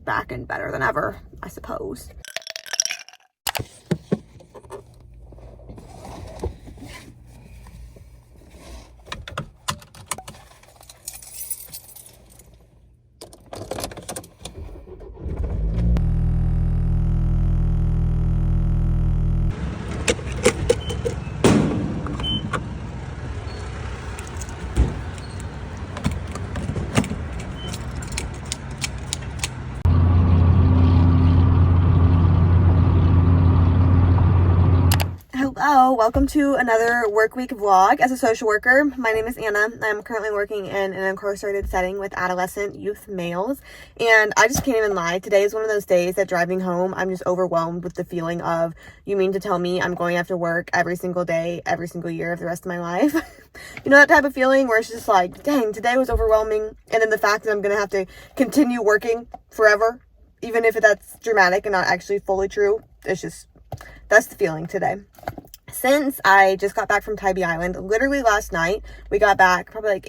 back and better than ever, I suppose. Hello, welcome to another work week vlog. As a social worker, my name is Anna. I'm currently working in an incarcerated setting with adolescent youth males, and I just can't even lie. Today is one of those days that driving home, I'm just overwhelmed with the feeling of, you mean to tell me I'm going after work every single day, every single year of the rest of my life? You know that type of feeling where it's just like, dang, today was overwhelming, and then the fact that I'm going to have to continue working forever, even if that's dramatic and not actually fully true, it's just, that's the feeling today. Since I just got back from Tybee Island, literally last night, we got back probably like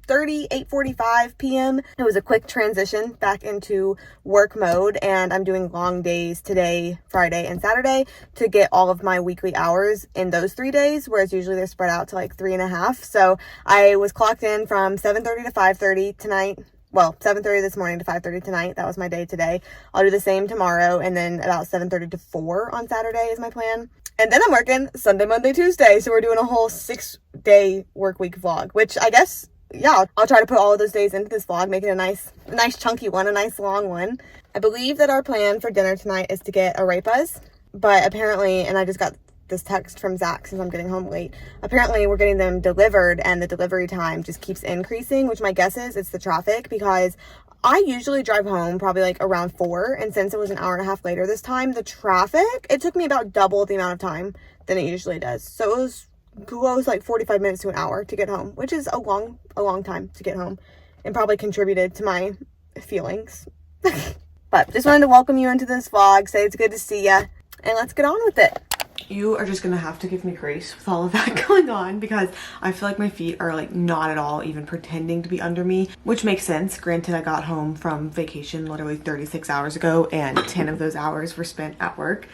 8:45 p.m. It was a quick transition back into work mode, and I'm doing long days today, Friday, and Saturday to get all of my weekly hours in those 3 days, whereas usually they're spread out to like 3.5. So I was clocked in from 7:30 to 5:30 tonight. Well, 7:30 this morning to 5:30 tonight. That was my day today. I'll do the same tomorrow, and then about 7:30 to 4 on Saturday is my plan. And then I'm working Sunday, Monday, Tuesday. So we're doing a whole 6-day work week vlog, which I guess, yeah, I'll try to put all of those days into this vlog, make it a nice chunky one, a nice long one. I believe that our plan for dinner tonight is to get a.bea.s, but apparently, and I just got this text from Zach since I'm getting home late. Apparently we're getting them delivered and the delivery time just keeps increasing, which my guess is it's the traffic, because I usually drive home probably like around 4, and since it was an hour and a half later this time, the traffic, it took me about double the amount of time than it usually does. So it was like 45 minutes to an hour to get home, which is a long time to get home, and probably contributed to my feelings. But just wanted to welcome you into this vlog, say it's good to see ya, and let's get on with it. You are just gonna have to give me grace with all of that going on, because I feel like my feet are like not at all even pretending to be under me, which makes sense. Granted, I got home from vacation literally 36 hours ago, and 10 of those hours were spent at work.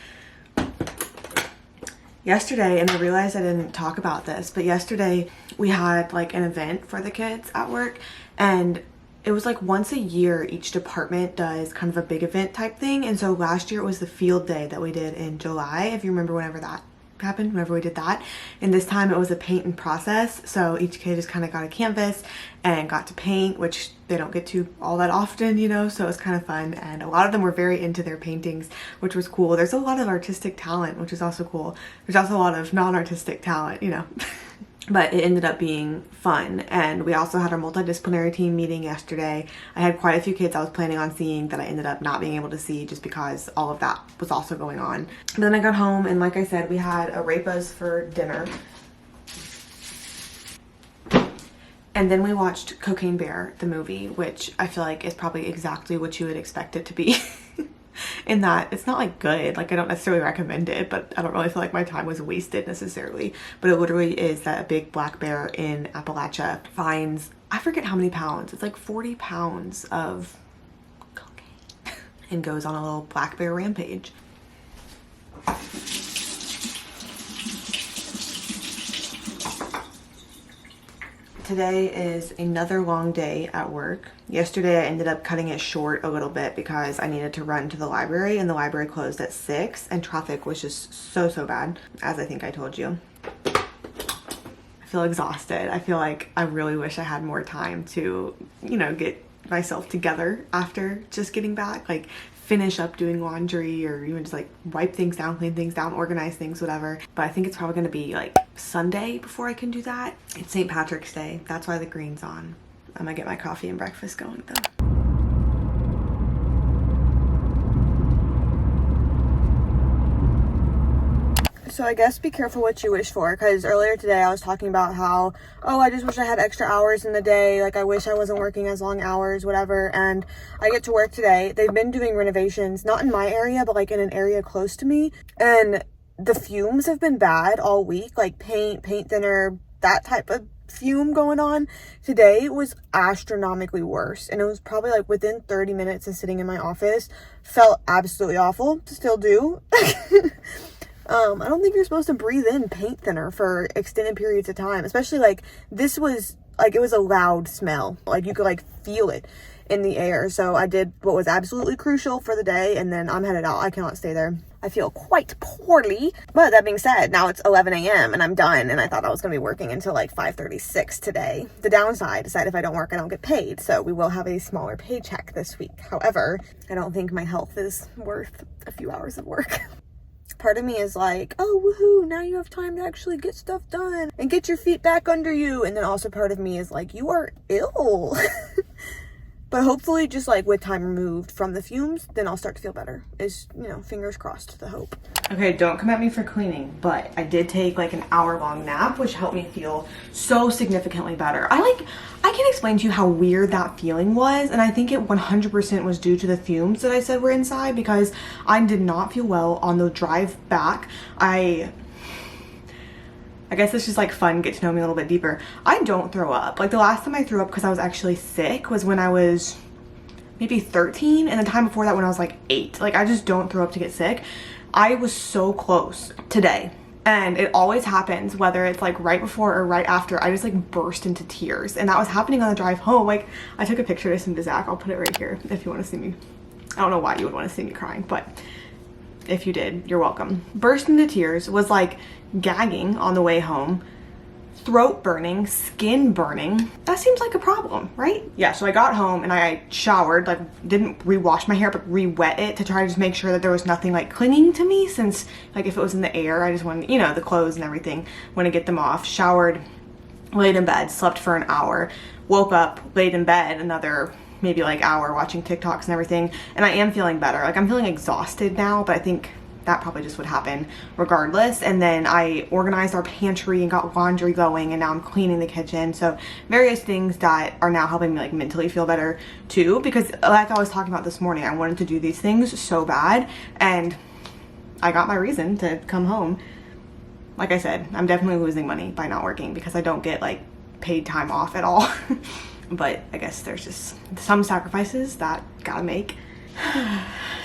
Yesterday, and I realized I didn't talk about this, but yesterday we had like an event for the kids at work, and it was like once a year each department does kind of a big event type thing. And so last year it was the field day that we did in July, if you remember, whenever that happened, whenever we did that. And this time it was a paint and process, so each kid just kind of got a canvas and got to paint, which they don't get to all that often, you know, so it was kind of fun. And a lot of them were very into their paintings, which was cool. There's a lot of artistic talent, which is also cool. There's also a lot of non-artistic talent, you know. But it ended up being fun. And we also had our multidisciplinary team meeting yesterday. I had quite a few kids I was planning on seeing that I ended up not being able to see just because all of that was also going on. But then I got home, and like I said, we had a.bea.s for dinner. And then we watched Cocaine Bear, the movie, which I feel like is probably exactly what you would expect it to be. In that it's not like good, like I don't necessarily recommend it, but I don't really feel like my time was wasted necessarily. But it literally is that a big black bear in Appalachia finds, I forget how many pounds, it's like 40 pounds of cocaine and goes on a little black bear rampage. Today is another long day at work. Yesterday I ended up cutting it short a little bit because I needed to run to the library, and the library closed at 6, and traffic was just so bad, as I think I told you. I feel exhausted. I feel like I really wish I had more time to, you know, get myself together after just getting back, like finish up doing laundry, or even just like wipe things down, clean things down, organize things, whatever. But I think it's probably gonna be like Sunday before I can do that. It's St. Patrick's Day. That's why the green's on. I'm gonna get my coffee and breakfast going though. So I guess be careful what you wish for, because earlier today I was talking about how, oh, I just wish I had extra hours in the day, like I wish I wasn't working as long hours, whatever. And I get to work today. They've been doing renovations, not in my area, but like in an area close to me, and the fumes have been bad all week, like paint thinner, that type of fume going on. Today was astronomically worse, and it was probably like within 30 minutes of sitting in my office. Felt absolutely awful. Still do. I don't think you're supposed to breathe in paint thinner for extended periods of time, especially like this was like, it was a loud smell. Like you could like feel it in the air. So I did what was absolutely crucial for the day, and then I'm headed out. I cannot stay there. I feel quite poorly. But that being said, now it's 11 a.m. and I'm done, and I thought I was going to be working until like 5:36 today. The downside is that if I don't work, I don't get paid. So we will have a smaller paycheck this week. However, I don't think my health is worth a few hours of work. Part of me is like, oh, woohoo, now you have time to actually get stuff done and get your feet back under you. And then also part of me is like, you are ill. But hopefully just like with time removed from the fumes, then I'll start to feel better. Is, you know, fingers crossed, the hope. Okay, don't come at me for cleaning, but I did take like an hour-long nap, which helped me feel so significantly better. I can't explain to you how weird that feeling was, and I think it 100% was due to the fumes that I said were inside, because I did not feel well on the drive back. I guess it's just like fun, get to know me a little bit deeper. I don't throw up. Like the last time I threw up because I was actually sick was when I was maybe 13, and the time before that when I was like 8. Like I just don't throw up to get sick. I was so close today, and it always happens whether it's like right before or right after. I just like burst into tears, and that was happening on the drive home. Like I took a picture to send to Zach. I'll put it right here if you want to see me. I don't know why you would want to see me crying, but if you did, you're welcome. Burst into tears, was like gagging on the way home, throat burning, skin burning. That seems like a problem, right? Yeah, so I got home and I showered, like didn't re-wash my hair, but re-wet it to try to just make sure that there was nothing like clinging to me, since like if it was in the air, I just wanted, you know, the clothes and everything, want to get them off. Showered, laid in bed, slept for an hour, woke up, laid in bed another maybe like hour watching TikToks and everything, and I am feeling better. Like I'm feeling exhausted now, but I think that probably just would happen regardless. And then I organized our pantry and got laundry going, and now I'm cleaning the kitchen. So various things that are now helping me like mentally feel better too, because like I was talking about this morning, I wanted to do these things so bad, and I got my reason to come home. Like I said, I'm definitely losing money by not working because I don't get like paid time off at all. But I guess there's just some sacrifices that gotta make.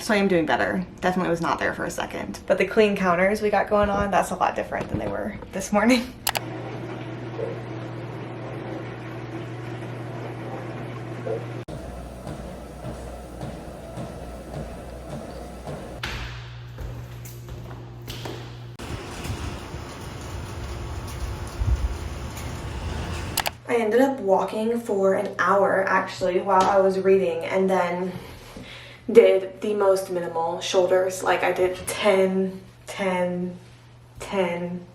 So I am doing better. Definitely was not there for a second. But the clean counters we got going on, that's a lot different than they were this morning. I ended up walking for an hour actually while I was reading, and then did the most minimal shoulders. Like I did 10, 10, 10,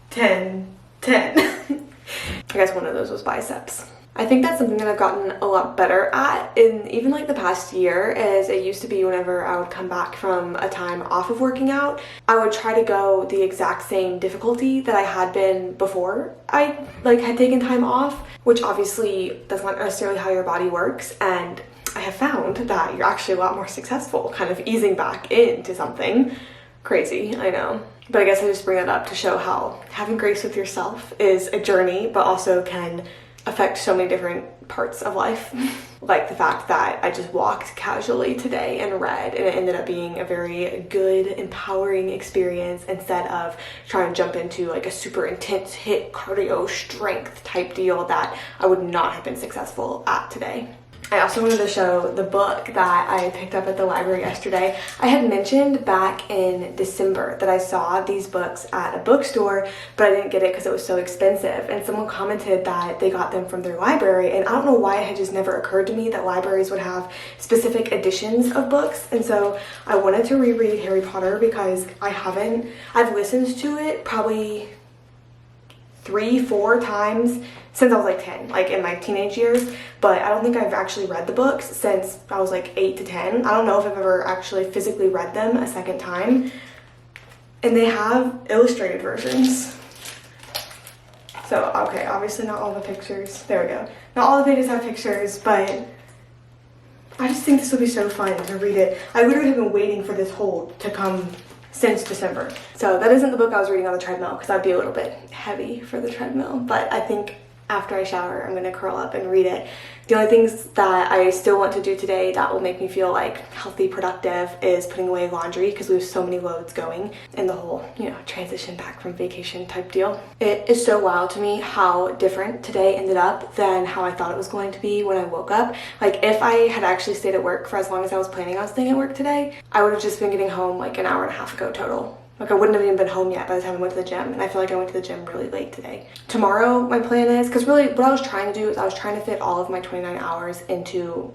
10, 10. I guess one of those was biceps. I think that's something that I've gotten a lot better at in even like the past year, as it used to be whenever I would come back from a time off of working out, I would try to go the exact same difficulty that I had been before I like had taken time off, which obviously that's not necessarily how your body works, and I have found that you're actually a lot more successful kind of easing back into something. Crazy, I know. But I guess I just bring that up to show how having grace with yourself is a journey, but also can affect so many different parts of life. Like the fact that I just walked casually today and read, and it ended up being a very good, empowering experience instead of trying to jump into like a super intense HIIT cardio strength type deal that I would not have been successful at today. I also wanted to show the book that I picked up at the library yesterday. I had mentioned back in December that I saw these books at a bookstore, but I didn't get it because it was so expensive. And someone commented that they got them from their library, and I don't know why it had just never occurred to me that libraries would have specific editions of books. And so I wanted to reread Harry Potter because I've listened to it probably 3-4 times since I was like 10, like in my teenage years, but I don't think I've actually read the books since I was like 8 to 10. I don't know if I've ever actually physically read them a second time. And they have illustrated versions. So, okay, obviously not all the pictures. There we go. Not all the pages have pictures, but I just think this would be so fun to read it. I literally have been waiting for this hold to come since December. So that isn't the book I was reading on the treadmill because that'd be a little bit heavy for the treadmill, but I think after I shower, I'm gonna curl up and read it. The only things that I still want to do today that will make me feel like healthy, productive is putting away laundry because we have so many loads going and the whole, transition back from vacation type deal. It is so wild to me how different today ended up than how I thought it was going to be when I woke up. Like if I had actually stayed at work for as long as I was planning on staying at work today, I would have just been getting home like an hour and a half ago total. Like I wouldn't have even been home yet by the time I went to the gym, and I feel like I went to the gym really late today. Tomorrow, my plan is, because really what I was trying to do is I was trying to fit all of my 29 hours into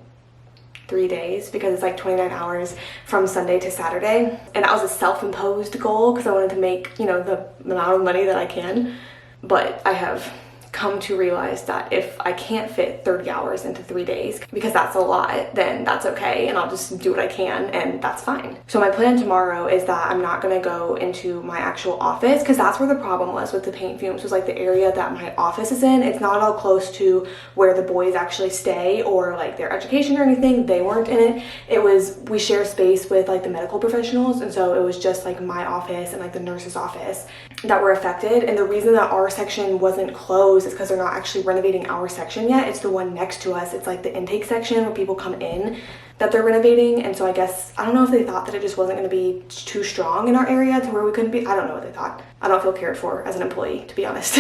3 days because it's like 29 hours from Sunday to Saturday. And that was a self-imposed goal because I wanted to make, the amount of money that I can. But I have come to realize that if I can't fit 30 hours into 3 days, because that's a lot, then that's okay, and I'll just do what I can, and that's fine. So my plan tomorrow is that I'm not gonna go into my actual office, because that's where the problem was with the paint fumes, was like the area that my office is in. It's not all close to where the boys actually stay or like their education or anything. They weren't in it. It was, we share space with like the medical professionals, and so it was just like my office and like the nurse's office that were affected. And the reason that our section wasn't closed is because they're not actually renovating our section yet. It's the one next to us. It's like the intake section where people come in that they're renovating. And so I guess, I don't know if they thought that it just wasn't going to be too strong in our area to where we couldn't be. I don't know what they thought. I don't feel cared for as an employee, to be honest.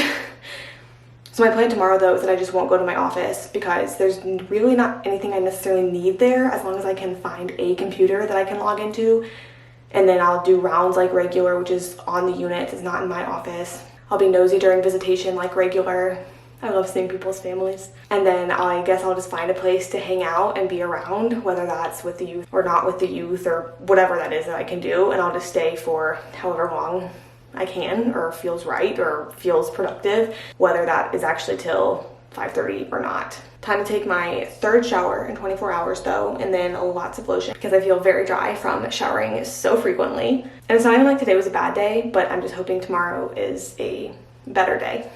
So my plan tomorrow though is that I just won't go to my office because there's really not anything I necessarily need there, as long as I can find a computer that I can log into. And then I'll do rounds like regular, which is on the unit. It's not in my office. I'll be nosy during visitation like regular. I love seeing people's families. And then I guess I'll just find a place to hang out and be around, whether that's with the youth or not with the youth or whatever that is that I can do. And I'll just stay for however long I can or feels right or feels productive, whether that is actually till 5:30 or not. Time to take my third shower in 24 hours though, and then lots of lotion because I feel very dry from showering so frequently. And it's not even like today was a bad day, but I'm just hoping tomorrow is a better day.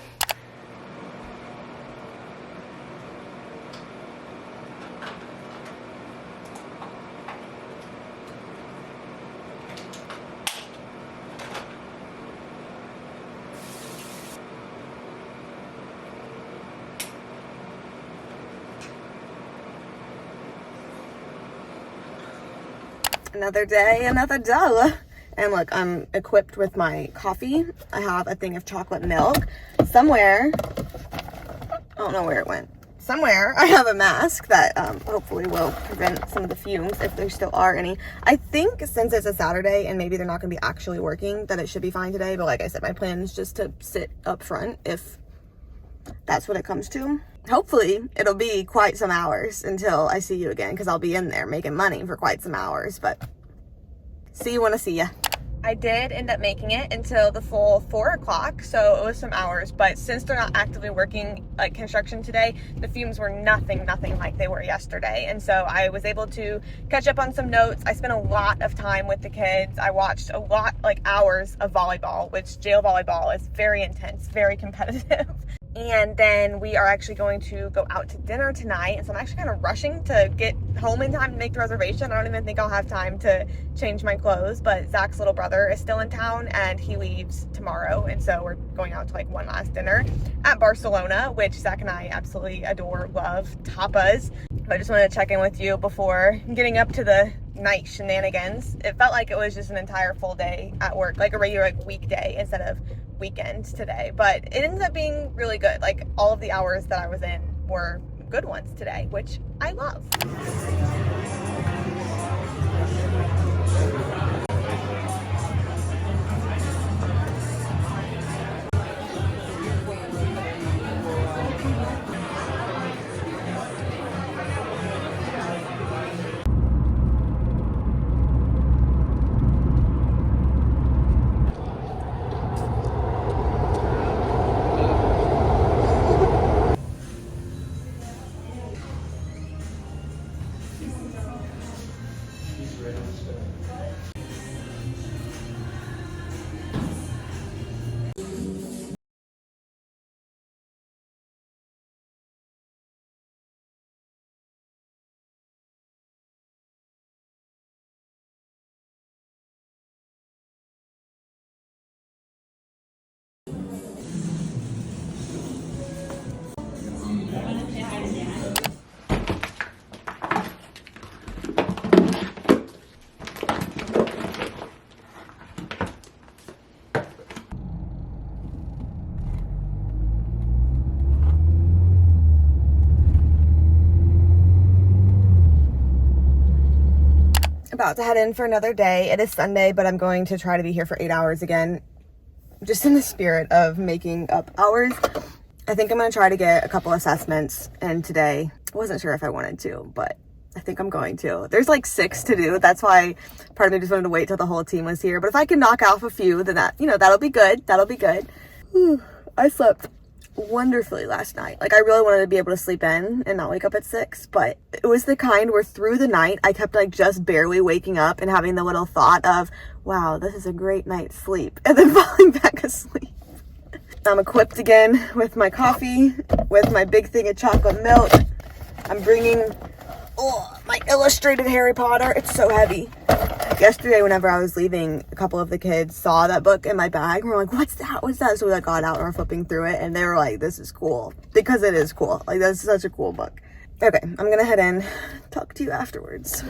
Another day, another dollar. And look, I'm equipped with my coffee. I have a thing of chocolate milk. Somewhere, I don't know where it went. Somewhere I have a mask that hopefully will prevent some of the fumes if there still are any. I think since it's a Saturday and maybe they're not going to be actually working, that it should be fine today. But like I said, my plan is just to sit up front if that's what it comes to. Hopefully it'll be quite some hours until I see you again, because I'll be in there making money for quite some hours. But see you when I see ya. I did end up making it until the full 4 o'clock, so it was some hours. But since they're not actively working like construction today, the fumes were nothing like they were yesterday. And so I was able to catch up on some notes. I spent a lot of time with the kids. I watched a lot, like hours of volleyball, which jail volleyball is very intense, very competitive. And then we are actually going to go out to dinner tonight. And so I'm actually kind of rushing to get home in time to make the reservation. I don't even think I'll have time to change my clothes, but Zach's little brother is still in town and he leaves tomorrow. And so we're going out to like one last dinner at Barcelona, which Zach and I absolutely adore, love tapas. But I just wanted to check in with you before getting up to the night shenanigans. It felt like it was just an entire full day at work, like a regular like weekday instead of weekends today. But it ended up being really good. Like all of the hours that I was in were good ones today, which I love. About to head in for another day. It is Sunday, but I'm going to try to be here for 8 hours again, just in the spirit of making up hours. I think I'm going to try to get a couple assessments in today. I wasn't sure if I wanted to, but I think I'm going to. There's like 6 to do. That's why part of me just wanted to wait till the whole team was here. But if I can knock off a few, then that, that'll be good. That'll be good. I slept wonderfully last night. Like, I really wanted to be able to sleep in and not wake up at 6, but it was the kind where through the night I kept like just barely waking up and having the little thought of, wow, this is a great night's sleep, and then falling back asleep. I'm equipped again with my coffee, with my big thing of chocolate milk. I'm bringing my illustrated Harry Potter. It's so heavy. Yesterday, whenever I was leaving, a couple of the kids saw that book in my bag and were like, what's that? What's that? So we got out and were flipping through it, and they were like, this is cool. Because it is cool. Like, that's such a cool book. Okay, I'm gonna head in. Talk to you afterwards.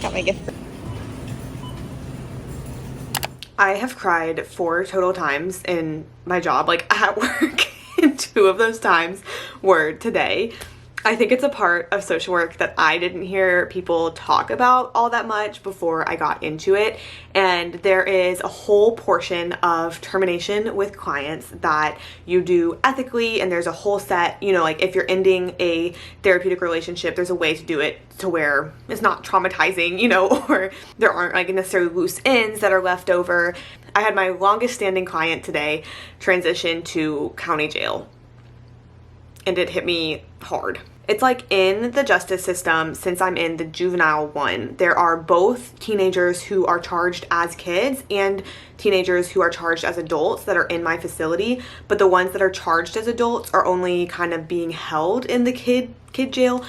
Got my gift. I have cried 4 total times in my job, like at work, and 2 of those times were today. I think it's a part of social work that I didn't hear people talk about all that much before I got into it. And there is a whole portion of termination with clients that you do ethically, and there's a whole set, like if you're ending a therapeutic relationship, there's a way to do it to where it's not traumatizing, or there aren't like necessarily loose ends that are left over. I had my longest standing client today transition to county jail, and it hit me hard. It's like in the justice system, since I'm in the juvenile one, there are both teenagers who are charged as kids and teenagers who are charged as adults that are in my facility. But the ones that are charged as adults are only kind of being held in the kid jail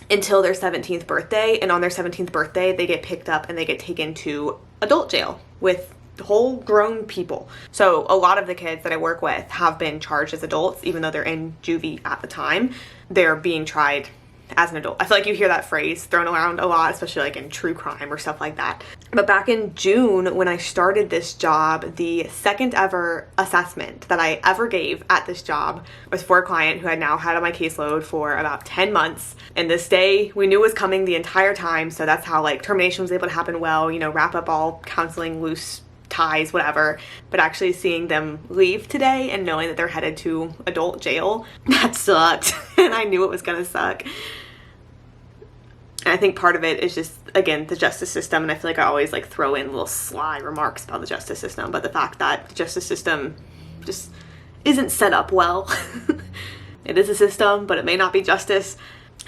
until their 17th birthday. And on their 17th birthday, they get picked up and they get taken to adult jail with whole grown people. So a lot of the kids that I work with have been charged as adults, even though they're in juvie at the time. They're being tried as an adult. I feel like you hear that phrase thrown around a lot, especially like in true crime or stuff like that. But back in June, when I started this job, the second ever assessment that I ever gave at this job was for a client who had now had on my caseload for about 10 months. And this day we knew was coming the entire time. So that's how like termination was able to happen well, wrap up all counseling loose ties, whatever. But actually seeing them leave today and knowing that they're headed to adult jail, that sucked. And I knew it was gonna suck. And I think part of it is just, again, the justice system. And I feel like I always like throw in little sly remarks about the justice system, but the fact that the justice system just isn't set up well. It is a system, but it may not be justice.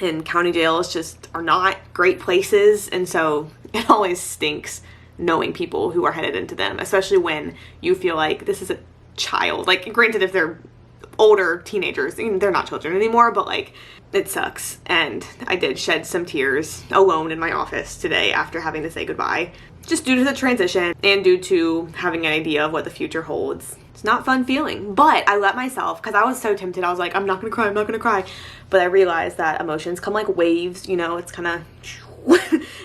And county jails just are not great places. And so it always stinks knowing people who are headed into them, especially when you feel like this is a child. Like, granted, if they're older teenagers, they're not children anymore, but like, it sucks. And I did shed some tears alone in my office today after having to say goodbye, just due to the transition and due to having an idea of what the future holds. It's not a fun feeling, but I let myself, because I was so tempted. I was like, I'm not gonna cry, I'm not gonna cry. But I realized that emotions come like waves, it's kind of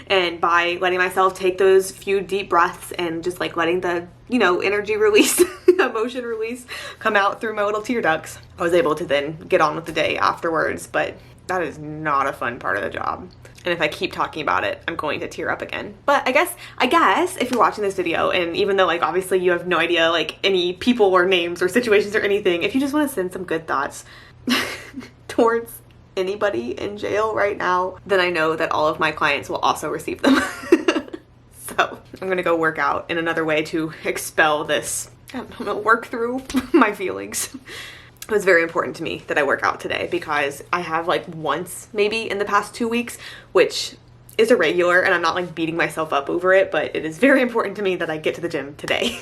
and by letting myself take those few deep breaths and just like letting the energy release, emotion release come out through my little tear ducts, I was able to then get on with the day afterwards. But that is not a fun part of the job, and if I keep talking about it, I'm going to tear up again. But I guess if you're watching this video, and even though like obviously you have no idea like any people or names or situations or anything, if you just want to send some good thoughts towards anybody in jail right now, then I know that all of my clients will also receive them. So I'm gonna go work out in another way to expel this, I don't know, work through my feelings. It was very important to me that I work out today because I have like once maybe in the past 2 weeks, which is irregular, and I'm not like beating myself up over it, but it is very important to me that I get to the gym today.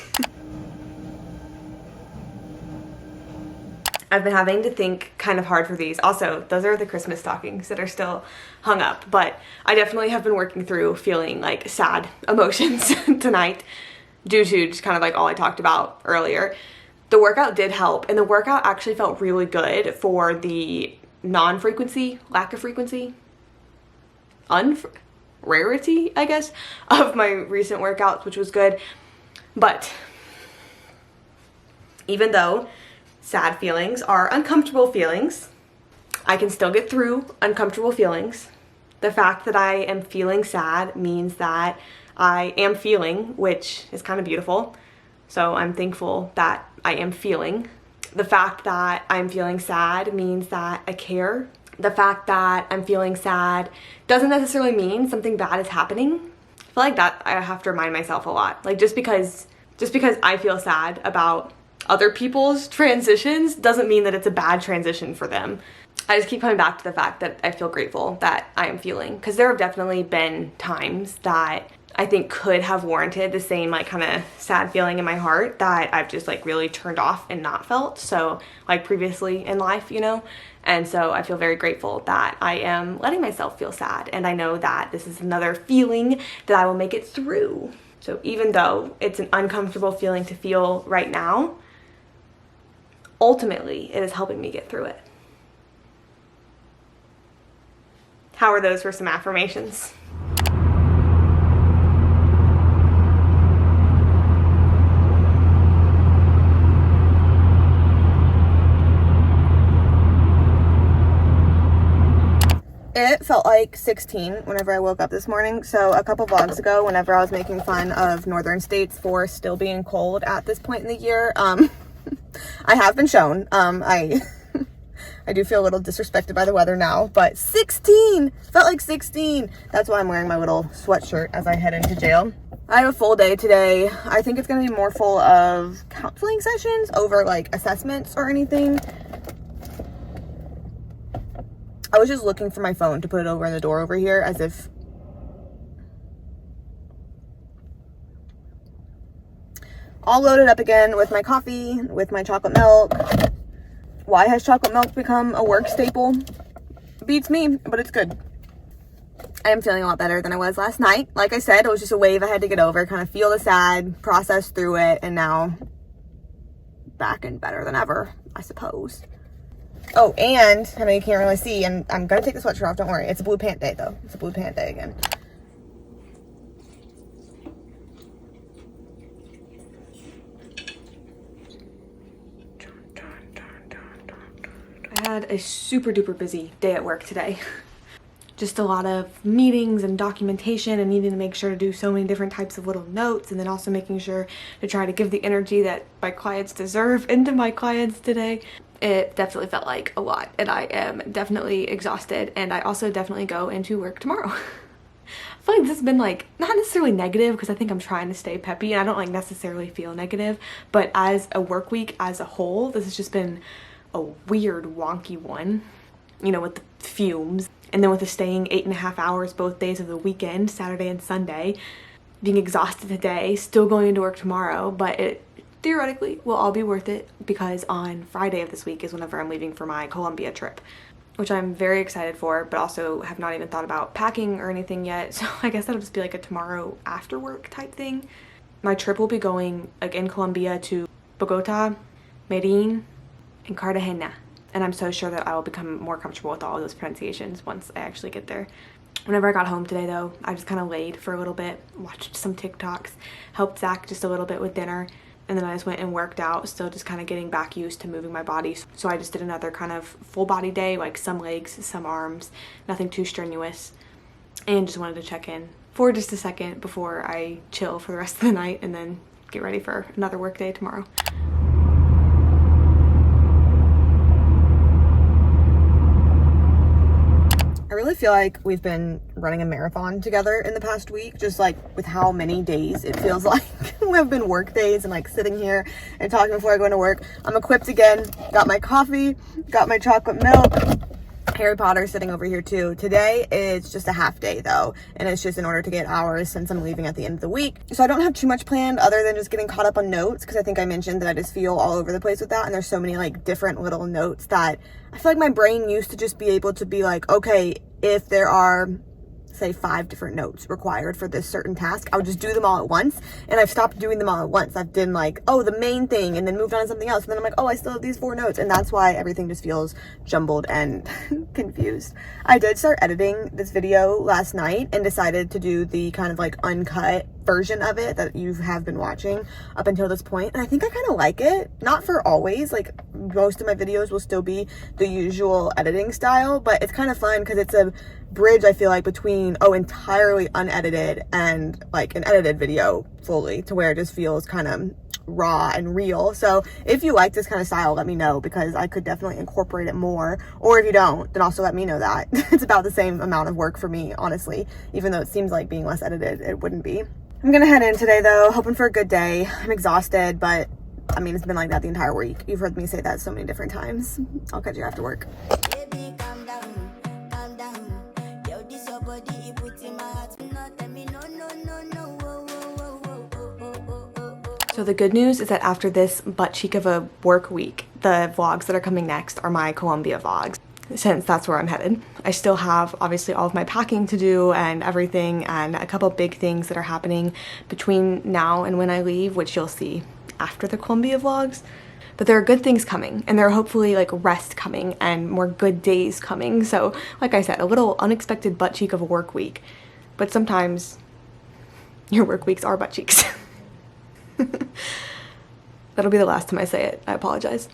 I've been having to think kind of hard for these. Also, those are the Christmas stockings that are still hung up, but I definitely have been working through feeling like sad emotions tonight due to just kind of like all I talked about earlier. The workout did help, and the workout actually felt really good for the non-frequency, lack of frequency, rarity, I guess, of my recent workouts, which was good. But even though sad feelings are uncomfortable feelings, I can still get through uncomfortable feelings. The fact that I am feeling sad means that I am feeling, which is kind of beautiful. So I'm thankful that I am feeling. The fact that I'm feeling sad means that I care. The fact that I'm feeling sad doesn't necessarily mean something bad is happening. I feel like that I have to remind myself a lot. Like just because I feel sad about other people's transitions doesn't mean that it's a bad transition for them. I just keep coming back to the fact that I feel grateful that I am feeling, because there have definitely been times that I think could have warranted the same like kind of sad feeling in my heart that I've just like really turned off and not felt so like previously in life, you know? And so I feel very grateful that I am letting myself feel sad, and I know that this is another feeling that I will make it through. So even though it's an uncomfortable feeling to feel right now, ultimately it is helping me get through it. How are those for some affirmations? It felt like 16 whenever I woke up this morning. So a couple vlogs ago, whenever I was making fun of northern states for still being cold at this point in the year, I have been shown. I do feel a little disrespected by the weather now, but 16! Felt like 16! That's why I'm wearing my little sweatshirt as I head into jail. I have a full day today. I think it's going to be more full of counseling sessions over like assessments or anything. I was just looking for my phone to put it over in the door over here as if... all loaded up again with my coffee, with my chocolate milk. Why has chocolate milk become a work staple? Beats me, but it's good. I am feeling a lot better than I was last night. Like I said, it was just a wave I had to get over, kind of feel the sad, process through it, and now back and better than ever, I suppose. Oh, and I know you can't really see, and I'm gonna take the sweatshirt off, don't worry. It's a blue pant day though. It's a blue pant day again. I had a super duper busy day at work today. Just a lot of meetings and documentation and needing to make sure to do so many different types of little notes, and then also making sure to try to give the energy that my clients deserve into my clients today. It definitely felt like a lot, and I am definitely exhausted, and I also definitely go into work tomorrow. I feel like this has been like not necessarily negative, because I think I'm trying to stay peppy and I don't like necessarily feel negative, but as a work week as a whole, this has just been a weird wonky one, you know, with the fumes, and then with the staying 8.5 hours both days of the weekend, Saturday and Sunday, being exhausted today, still going into work tomorrow, but it theoretically will all be worth it, because on Friday of this week is whenever I'm leaving for my Colombia trip, which I'm very excited for, but also have not even thought about packing or anything yet. So I guess that'll just be like a tomorrow after work type thing. My trip will be going like in Colombia to Bogota, Medellin, and Cartagena, and I'm so sure that I will become more comfortable with all of those pronunciations once I actually get there. Whenever I got home today though, I just kind of laid for a little bit, watched some TikToks, helped Zach just a little bit with dinner, and then I just went and worked out, still just kind of getting back used to moving my body. So I just did another kind of full body day, like some legs, some arms, nothing too strenuous, and just wanted to check in for just a second before I chill for the rest of the night and then get ready for another work day tomorrow. I really feel like we've been running a marathon together in the past week, just like with how many days it feels like we've been work days, and like sitting here and talking before I go into work. I'm equipped again, got my coffee, got my chocolate milk, Harry Potter sitting over here too. Today is just a half day though, and it's just in order to get hours since I'm leaving at the end of the week. So I don't have too much planned other than just getting caught up on notes, because I think I mentioned that I just feel all over the place with that, and there's so many like different little notes that I feel like my brain used to just be able to be like, okay, if there are say 5 different notes required for this certain task, I would just do them all at once. And I've stopped doing them all at once. I've done like, oh, the main thing, and then moved on to something else. And then I'm like, oh, I still have these 4 notes. And that's why everything just feels jumbled and confused. I did start editing this video last night and decided to do the kind of like uncut version of it that you have been watching up until this point, and I think I kind of like it. Not for always, like most of my videos will still be the usual editing style, but it's kind of fun because it's a bridge, I feel like, between entirely unedited and like an edited video fully, to where it just feels kind of raw and real. So if you like this kind of style, let me know, because I could definitely incorporate it more. Or if you don't, then also let me know that. It's about the same amount of work for me, honestly, even though it seems like being less edited, it wouldn't be. I'm gonna head in today though, hoping for a good day. I'm exhausted, but I mean, it's been like that the entire week. You've heard me say that so many different times. I'll catch you after work. Baby, calm down, calm down. Yo, this your body, it puts in my heart. No, tell me no, no, no, no. Oh, oh, oh, oh, oh, oh, oh, oh. So the good news is that after this butt cheek of a work week, the vlogs that are coming next are my Colombia vlogs, since that's where I'm headed. I still have obviously all of my packing to do and everything, and a couple big things that are happening between now and when I leave, which you'll see after the Colombia vlogs. But there are good things coming, and there are hopefully like rest coming and more good days coming. So like I said, a little unexpected butt cheek of a work week, but sometimes your work weeks are butt cheeks. That'll be the last time I say it. I apologize.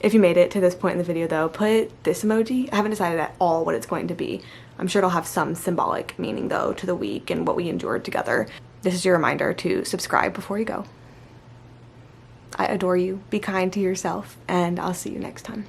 If you made it to this point in the video though, put this emoji. I haven't decided at all what it's going to be. I'm sure it'll have some symbolic meaning though to the week and what we endured together. This is your reminder to subscribe before you go. I adore you. Be kind to yourself, and I'll see you next time.